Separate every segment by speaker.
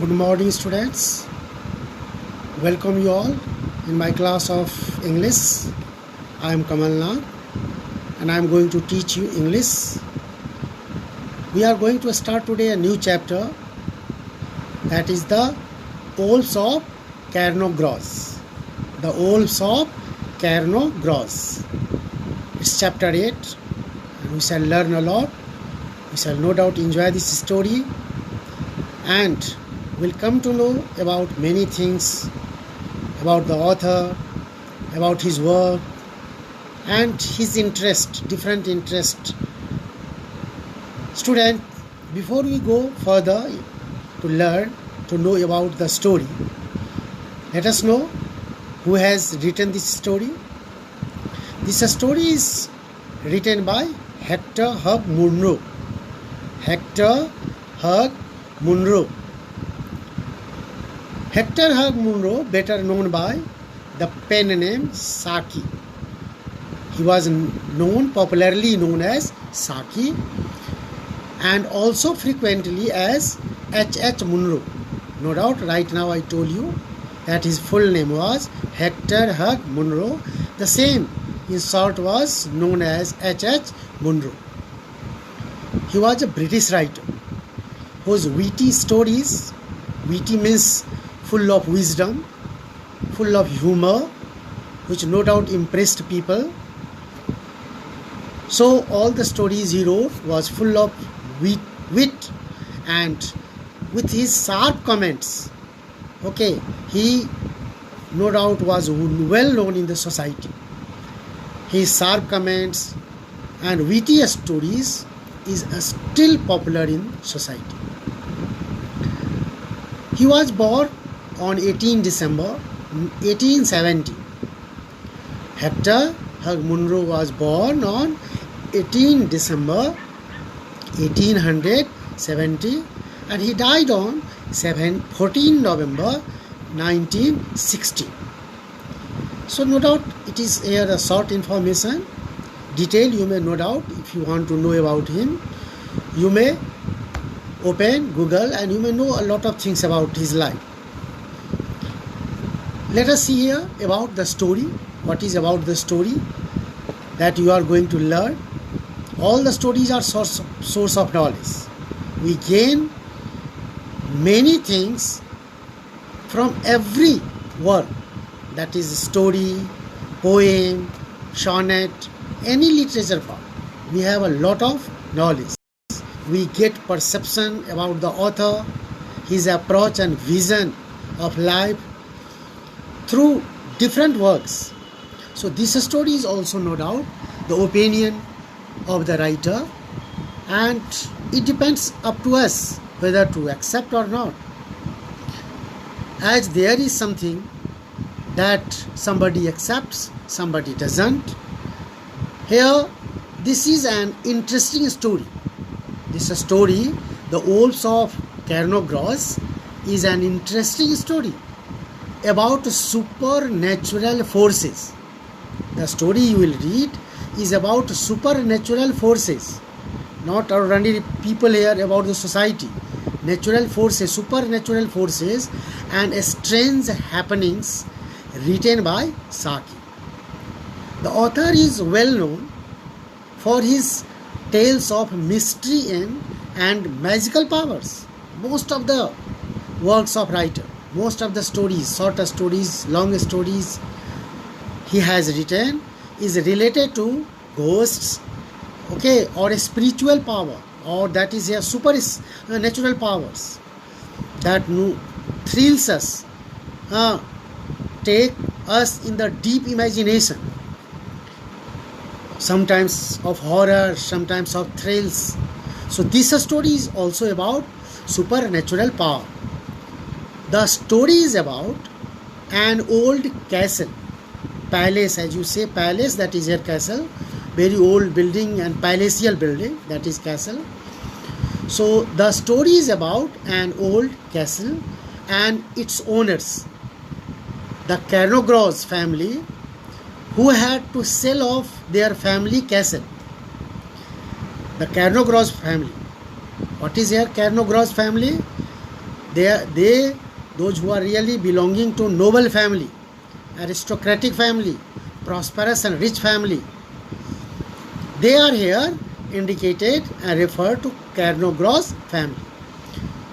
Speaker 1: Good morning, students. Welcome you all in my class of English. I am Kamal Nag and I am going to teach you English. We are going to start today a new chapter, that is the Wolves of Carnogros. The Wolves of Carnogros. It's chapter 8 and we shall learn a lot. We shall no doubt enjoy this story and will come to know about many things about the author, about his work and his interest, different interest. Student, before we go further to learn, to know about the story, let us know who has written this story. This story is written by Hector Hugh Munro. Hector Hugh Munro. Hector Hugh Munro, better known by the pen name Saki. He was popularly known as Saki and also frequently as H.H. Munro. No doubt right now I told you that his full name was Hector Hugh Munro. The same in short was known as H.H. Munro. He was a British writer whose witty stories, witty means full of wisdom, full of humor, which no doubt impressed people. So all the stories he wrote was full of wit and with his sharp comments. Okay, he no doubt was well known in the society. His sharp comments and witty stories is still popular in society. He was born on 18 December 1870. Hector Hugh Munro was born on 18 December 1870 and he died on 14 November 1960. So no doubt it is here a short information. Detail you may no doubt, if you want to know about him, you may open Google and you may know a lot of things about his life. Let us see here about the story. What is about the story that you are going to learn? All the stories are source of knowledge. We gain many things from every work, that is story, poem, sonnet, any literature form. We have a lot of knowledge. We get perception about the author, his approach and vision of life through different works. So this story is also no doubt the opinion of the writer and it depends up to us whether to accept or not. As there is something that somebody accepts, somebody doesn't. Here, this is an interesting story. This story, The Wolves of Carnogros, is an interesting story about supernatural forces. The story you will read is about supernatural forces, not ordinary people here about the society. Natural forces, supernatural forces and strange happenings written by Saki. The author is well known for his tales of mystery and magical powers. Most of the works of writer, most of the stories, short stories, long stories he has written is related to ghosts, okay, or a spiritual power, or that is a supernatural powers that thrills us, take us in the deep imagination, sometimes of horror, sometimes of thrills. So this story is also about supernatural power. The story is about an old castle, palace, as you say palace, that is your castle, very old building and palatial building, that is castle. So the story is about an old castle and its owners, the Carnogros family, who had to sell off their family castle. The Carnogros family. What is here Carnogros family? Those who are really belonging to noble family, aristocratic family, prosperous and rich family, they are here indicated and referred to Carnogros family.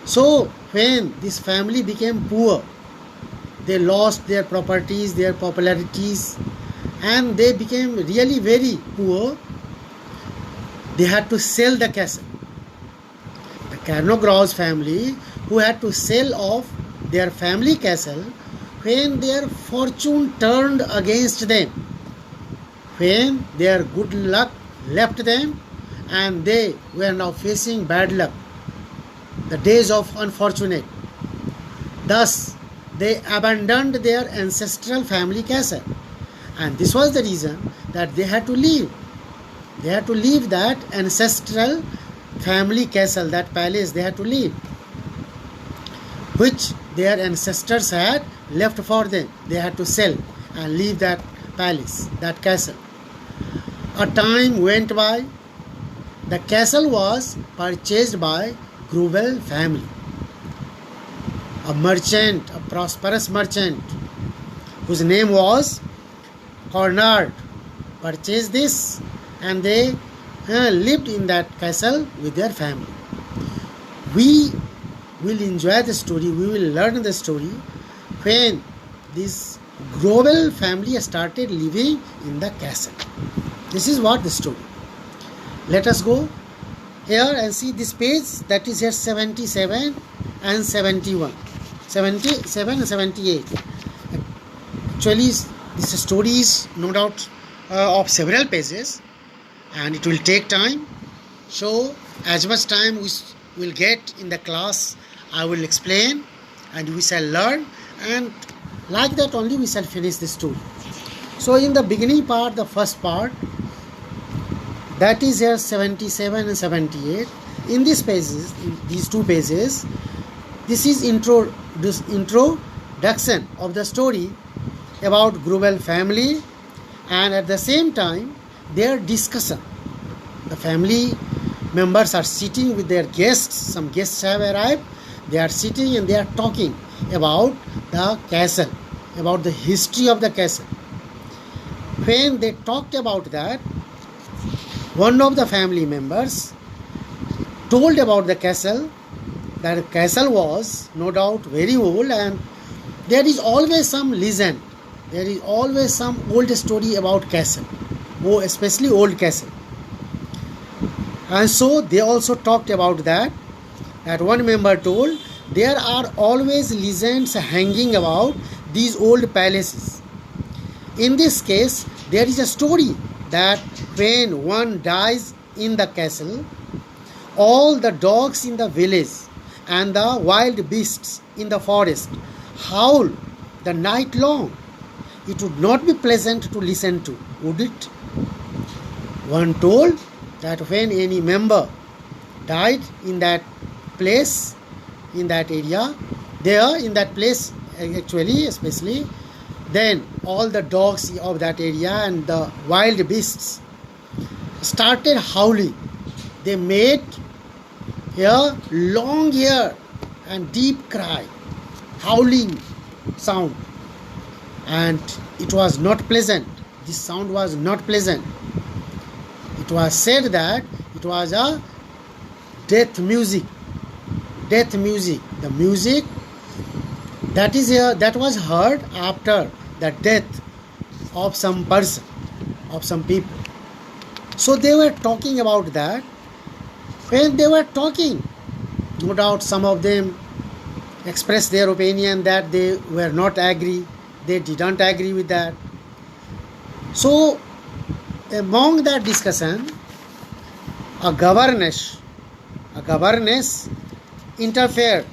Speaker 1: So when this family became poor, they lost their properties, their popularities, and they became really very poor. They had to sell the castle. The Carnogros family, who had to sell off their family castle when their fortune turned against them, when their good luck left them and they were now facing bad luck, the days of unfortunate. Thus, they abandoned their ancestral family castle, and this was the reason that they had to leave. They had to leave that ancestral family castle, that palace they had to leave, which their ancestors had left for them. They had to sell and leave that palace, that castle. A time went by. The castle was purchased by Grubel family. A merchant, a prosperous merchant, whose name was Cornard, purchased this, and they lived in that castle with their family. We will enjoy the story, we will learn the story when this Grubel family started living in the castle. This is what the story. Let us go here and see this page, that is here 77 and 71. 77 and 78. Actually, this story is no doubt of several pages, and it will take time. So, as much time we will get in the class, I will explain and we shall learn, and like that only we shall finish the story. So, in the beginning part, the first part, that is here 77 and 78. In these pages, in these two pages, this is introduction of the story about Grubel family, and at the same time their discussion. The family members are sitting with their guests. Some guests have arrived. They are sitting and they are talking about the castle, about the history of the castle. When they talked about that, one of the family members told about the castle, that the castle was no doubt very old, and there is always some legend, there is always some old story about castle, especially old castle. And so they also talked about that one member told there are always legends hanging about these old palaces. In this case, there is a story that when one dies in the castle, all the dogs in the village and the wild beasts in the forest howl the night long. It would not be pleasant to listen to, would it? One told that when any member died in that place, in that area, there in that place actually, especially, then all the dogs of that area and the wild beasts started howling. They made a long ear and deep cry, howling sound, and it was not pleasant. This sound was not pleasant. It was said that it was a death music. Death music. The music that was heard after the death of some person, of some people. So they were talking about that. When they were talking, no doubt some of them expressed their opinion that they were not agree, they didn't agree with that. So among that discussion, a governess interfered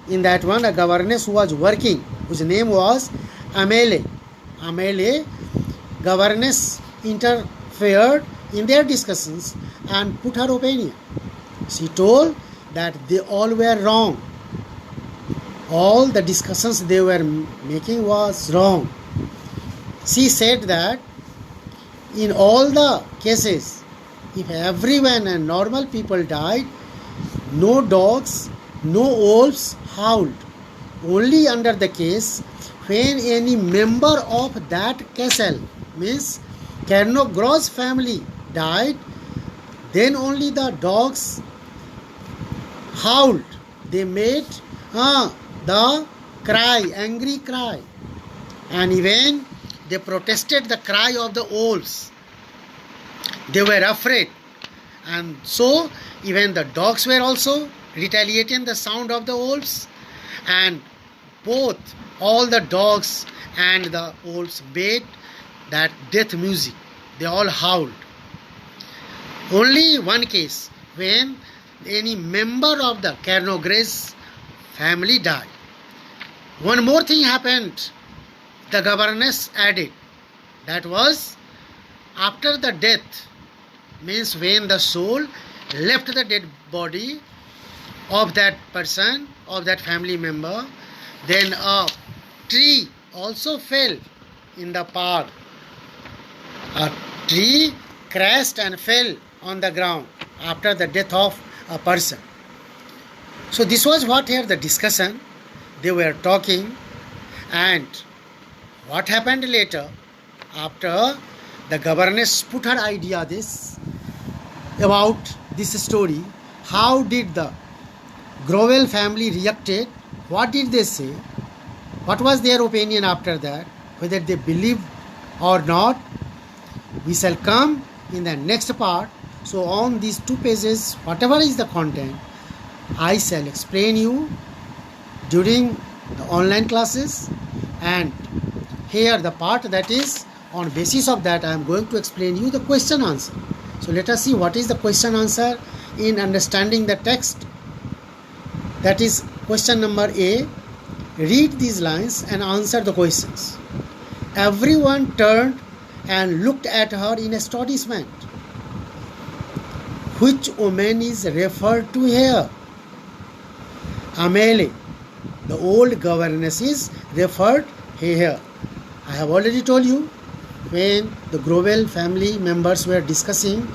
Speaker 1: in that one. A governess who was working, whose name was Amele. Governess interfered in their discussions and put her opinion. She told that they all were wrong. All the discussions they were making was wrong. She said that in all the cases, if everyone and normal people died, no dogs, no wolves, howled only under the case when any member of that castle, means Kernogros family, died. Then only the dogs howled. They made the cry, angry cry. And even they protested the cry of the wolves. They were afraid. And so even the dogs were also retaliating the sound of the wolves. And both, all the dogs and the wolves made that death music. They all howled. Only one case, when any member of the Kernogres family died. One more thing happened, the governess added. That was after the death, means when the soul left the dead body of that person, of that family member, then a tree also fell in the park. A tree crashed and fell on the ground after the death of a person. So this was what here the discussion. They were talking, and what happened later, after the governess put her idea this about this story, how did the Grovel family reacted, what did they say, what was their opinion after that, whether they believed or not, we shall come in the next part. So on these 2 pages, whatever is the content, I shall explain you during the online classes, and here the part that is on basis of that I am going to explain you the question answer. So let us see what is the question answer in understanding the text. That is question number A. Read these lines and answer the questions. Everyone turned and looked at her in astonishment. Which woman is referred to here? Amelie, the old governess, is referred here. I have already told you, when the Grovel family members were discussing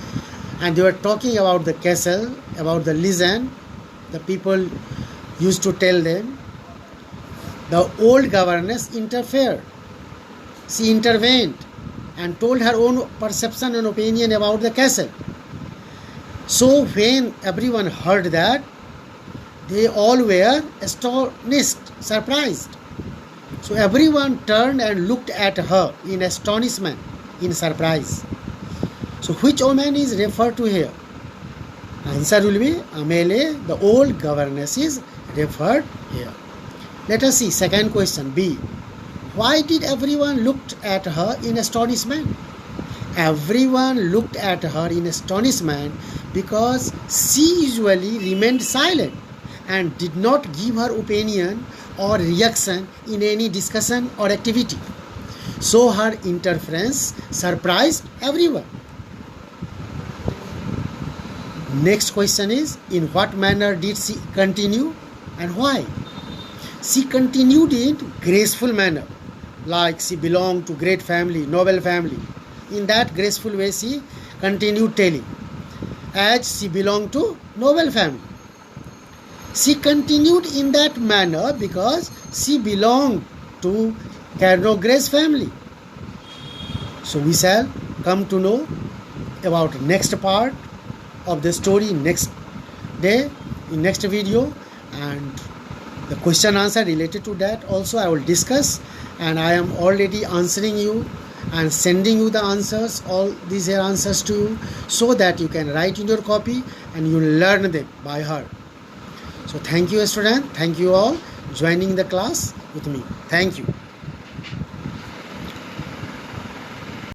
Speaker 1: and they were talking about the castle, about the legend, the people used to tell them, the old governess interfered. She intervened and told her own perception and opinion about the castle. So when everyone heard that, they all were astonished, surprised. So everyone turned and looked at her in astonishment, in surprise. So which woman is referred to here? Answer will be Amelie, the old governess, is referred here. Let us see second question, B. Why did everyone looked at her in astonishment? Everyone looked at her in astonishment because she usually remained silent and did not give her opinion or reaction in any discussion or activity. So her interference surprised everyone. Next question is, in what manner did she continue and why? She continued in graceful manner, like she belonged to great family, noble family. In that graceful way she continued telling, as she belonged to noble family. She continued in that manner because she belonged to Kernogres family. So we shall come to know about next part of the story next day, in next video, and the question answer related to that also I will discuss, and I am already answering you and sending you the answers, all these are answers to you, so that you can write in your copy and you learn them by heart. So thank you student, thank you all joining the class with me. Thank you.